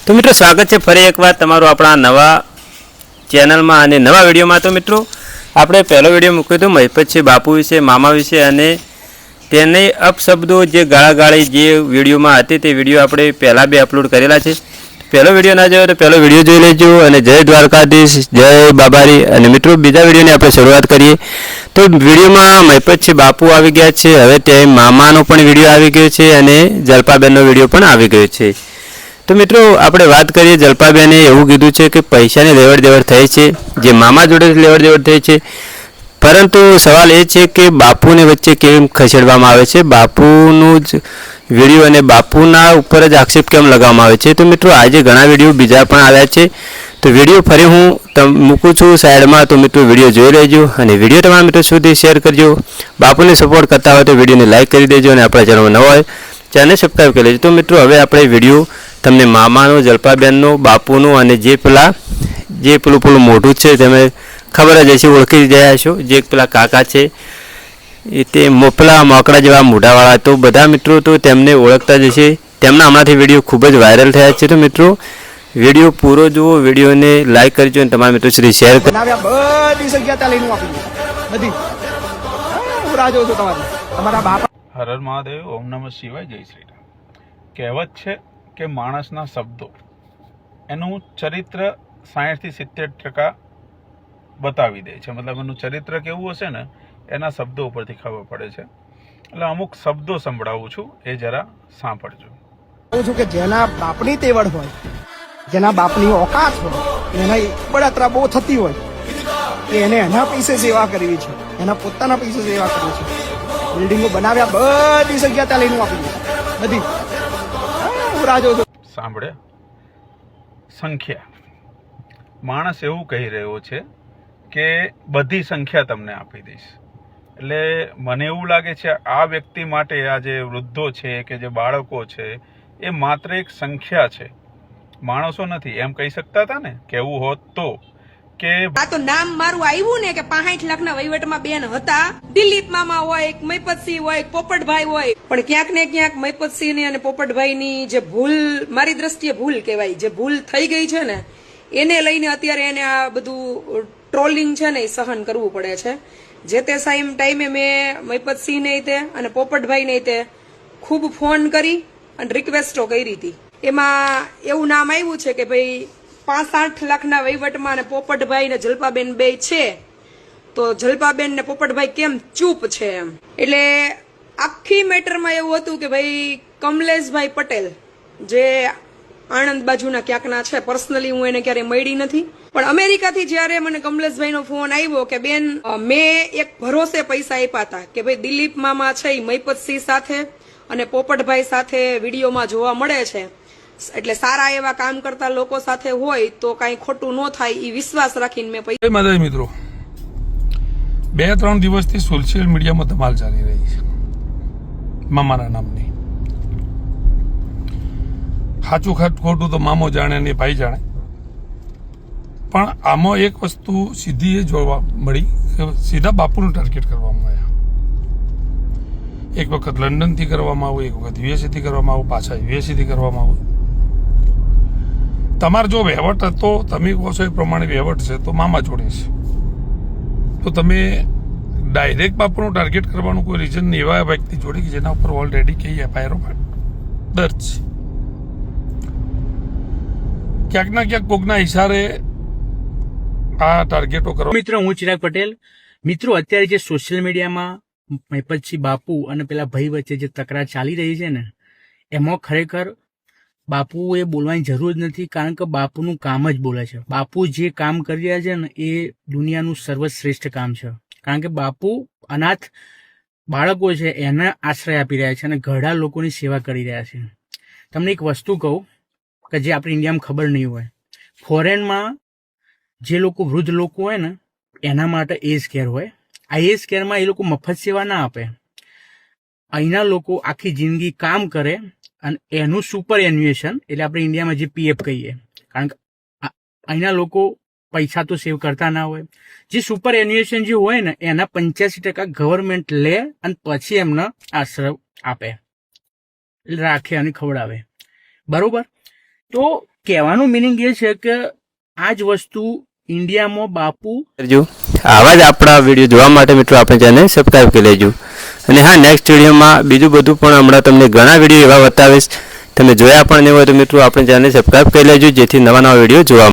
तो मित्रों स्वागत है फरी एक बार तमारू अपना नवा चेनल में अने नवा विडियो में। तो मित्रों आपणे पहलो विडियो मूक्यो तो महिपतसिंह बापू विषे मामा विषे अने तेने अपशब्दों जे गाळागाળી जे विडियो में हती ते विडियो आपणे पहला बे अपलोड करेला छे। पहलो विडियो ना जोयो तो पहलो विडियो जोई लेजो अने जय द्वारकाधीश जय बाबारी। अने मित्रों बीजा विडियोनी आपणे शरूआत करीए तो विडियो में महिपतसिंह बापू आवी गया छे। हवे ते मामानो पण विडियो आवी गयो छे अने जलपाबेननो विडियो पण आवी गयो छे। तो मित्रों आपणे बात करिए जलपाबेने एवुं कीधुं छे के पैसानी लेवड़ देवड़ थई छे, जे मामा जोड़े लेवड़ देवड़ थई छे, परंतु सवाल ए छे के बापूने वच्चे केम खसेड़वामां आवे छे, बापूनुं ज विडियो अने बापूना उपर ज आक्षेप केम लगाववामां आवे छे। तो मित्रों आजे घणा विडियो बीजा पण आव्या छे, तो विडियो फरी हूँ मूकूं छूं साइडमां। तो मित्रों विडियो जोई लेजो अने विडियो तमारा मित्रों सुधी शेर करजो। बापूने सपोर्ट करता होय तो विडियोने लाइक करी देजो अने आपणा चेनल नवा होय चेनल सब्सक्राइब करी लेजो। तो मित्रों हवे आपणे विडियो तमने मामानो जलपाबेननो बापूनो अने जे पेલું મોઢું છે તમે ખબર જ હશે, ઓળખી ગયા છો, જે પેલા કાકા છે એ તે પેલા મોકળા જેવા મોઢાવાળા, તો બધા મિત્રો તો તેમને ઓળખતા જ હશે। તેમના હમણાંથી વિડીયો ખૂબ જ વાયરલ થયા છે। તો મિત્રો વિડીયો પૂરો જુઓ, વિડીયોને લાઈક કરજો અને તમારા મિત્રો સુધી શેર કરો। બધી સંખ્યા ત્યાં લઈને આપી બધી હું રાહ જોઉં છું તમારા બાપા। હર હર મહાદેવ, ઓમ નમઃ શિવાય, જય શ્રી રામ। કહેવત છે કે માણસના શબ્દો એનું ચરિત્ર 60 થી 70% બતાવી દે છે। મતલબ એનું ચરિત્ર કેવું હશે ને એના શબ્દો ઉપરથી ખબર પડે છે। એટલે અમુક શબ્દો સંભળાવું છું, એ જરા સાંભળજો। કહું છું કે જેના બાપની તેવડ હોય, જેના બાપની ઓકાત હોય, એના બળતરા બહુ થતી હોય કે એને એના પૈસે સેવા કરવી છે, એના પોતાના પૈસે સેવા કરવી છે। બિલ્ડિંગો બનાવ્યા, બધી સંખ્યા ત્યાં લઈને આપી બધી હું રાહ જોઉં છું। સાંભળે સંખ્યા, માણસ એવું કહી રહ્યો છે કે બધી સંખ્યા તમને આપી દઈશ। એટલે મને એવું લાગે છે આ વ્યક્તિ માટે આ જે વૃદ્ધો છે કે જે બાળકો છે એ માત્ર એક સંખ્યા છે, માણસો નથી। એમ કહી શકતા હતા ને કેવું હોત તો કે આ તો નામ મારું આવ્યું ને કે 65 લાખના વહીવટમાં બેન હતા, દિલીપ મામા હોય, મહિપતસિંહ હોય, પોપટભાઈ હોય, પણ ક્યાંક ને ક્યાંક મહિપતસિંહની અને પોપટભાઈની જે ભૂલ, મારી દ્રષ્ટિએ ભૂલ કહેવાય, જે ભૂલ થઈ ગઈ છે ને એને લઈને અત્યારે એને આ બધું ટ્રોલિંગ છે ને એ સહન કરવું પડે છે। જે તે ટાઈમે મેં મહિપતસિંહને તે અને પોપટભાઈને તે ખૂબ ફોન કરી અને રિક્વેસ્ટો કરી હતી। એમાં એવું નામ આવ્યું છે કે ભાઈ 65 લાખના વહીવટમાં અને પોપટભાઈ ને જલપાબેન બે છે, તો જલપાબેન ને પોપટભાઈ કેમ ચૂપ છે એમ। એટલે આખી મેટરમાં એવું હતું કે ભાઈ કમલેશભાઈ પટેલ જે આણંદ બાજુના ક્યાંકના છે, પર્સનલી હું એને ક્યારે મળી નથી, પણ અમેરિકાથી જ્યારે મને કમલેશભાઈનો ફોન આવ્યો કે બેન મેં એક ભરોસે પૈસા આપ્યા હતા કે ભાઈ દિલીપ મામા છે એ મહિપતસિંહ સાથે અને પોપટભાઈ સાથે વિડીયોમાં જોવા મળે છે, એટલે સારા એવા કામ કરતા લોકો સાથે હોય તો કાંઈ ખોટું ન થાય એ વિશ્વાસ રાખીને મેં પૈસા। માતાજી મિત્રો, 2-3 દિવસથી સોશિયલ મીડિયામાં ધમાલ ચાલી રહી છે મામાના નામની। સાચું ખોટું તો મામો જાણે ને ભાઈ જાણે, પણ આમાં એક વસ્તુ સીધી એ જોવા મળી કે સીધા બાપુનું ટાર્ગેટ કરવામાં આવ્યા। એક વખત લંડનથી કરવામાં આવ્યું, એક વખત યુએસએથી કરવામાં આવ્યું, પાછા યુએસએથી કરવામાં આવ્યું। તમારો જો વહેવટ હતો, તમે કહો છો એ પ્રમાણે વહેવટ છે તો મામા જોડે છે, તો તમે ડાયરેક્ટ બાપુનું ટાર્ગેટ કરવાનું કોઈ રીઝન નહીં એવા વ્યક્તિ જોડે કે જેના ઉપર ઓલરેડી કઈ એફઆઈઆર દર્જ છે। ક્યાંક ના ક્યાંક કોકના ઇશારે આ ટાર્ગેટો કરો। મિત્રો હું ચિરાગ પટેલ। મિત્રો અત્યારે જે સોશિયલ મીડિયામાં મહિપતસિંહ બાપુ અને પેલા ભાઈ વચ્ચે જે તકરાર ચાલી રહી છે ને એમાં ખરેખર બાપુએ બોલવાની જરૂર જ નથી, કારણ કે બાપુનું કામ જ બોલે છે। બાપુ જે કામ કરી રહ્યા છે ને એ દુનિયાનું સર્વશ્રેષ્ઠ કામ છે, કારણ કે બાપુ અનાથ બાળકો છે એને આશ્રય આપી રહ્યા છે અને ઘણા લોકોની સેવા કરી રહ્યા છે। તમને એક વસ્તુ કહું કે જે આપણે ઇન્ડિયામાં ખબર નહીં હોય, ફોરેનમાં જે લોકો વૃદ્ધ લોકો હોય ને એના માટે એજ કેર હોય। આ એજ કેરમાં એ લોકો મફત સેવા ના આપે, અહીંના લોકો આખી જિંદગી કામ કરે અને એનું સુપર એન્યુએશન, એટલે આપણે ઇન્ડિયામાં જે પીએફ કહીએ, કારણ કે અહીંના લોકો પૈસા તો સેવ કરતા ના હોય, જે સુપર એન્યુએશન જે હોય ને એના 85% ગવર્મેન્ટ લે અને પછી એમને આશ્રય આપે, રાખે અને ખવડાવે, બરોબર। તો કહેવાનું મિનિંગ એ છે કે આ જ વસ્તુ ઇન્ડિયામાં બાપુ કરજો. આવા જ આપણા વિડીયો જોવા માટે મિત્રો આપણે ચેનલ સબસ્ક્રાઈબ કરી લેજો. અને હા, નેક્સ્ટ વિડીયોમાં બીજું બધું પણ હમણાં તમને ઘણા વિડીયો એવા બતાવીશ, તમે જોયા પણ નહીં હોય તો મિત્રો આપણે ચેનલ સબસ્ક્રાઈબ કરી લેજો, જેથી નવા નવા વિડીયો જોવા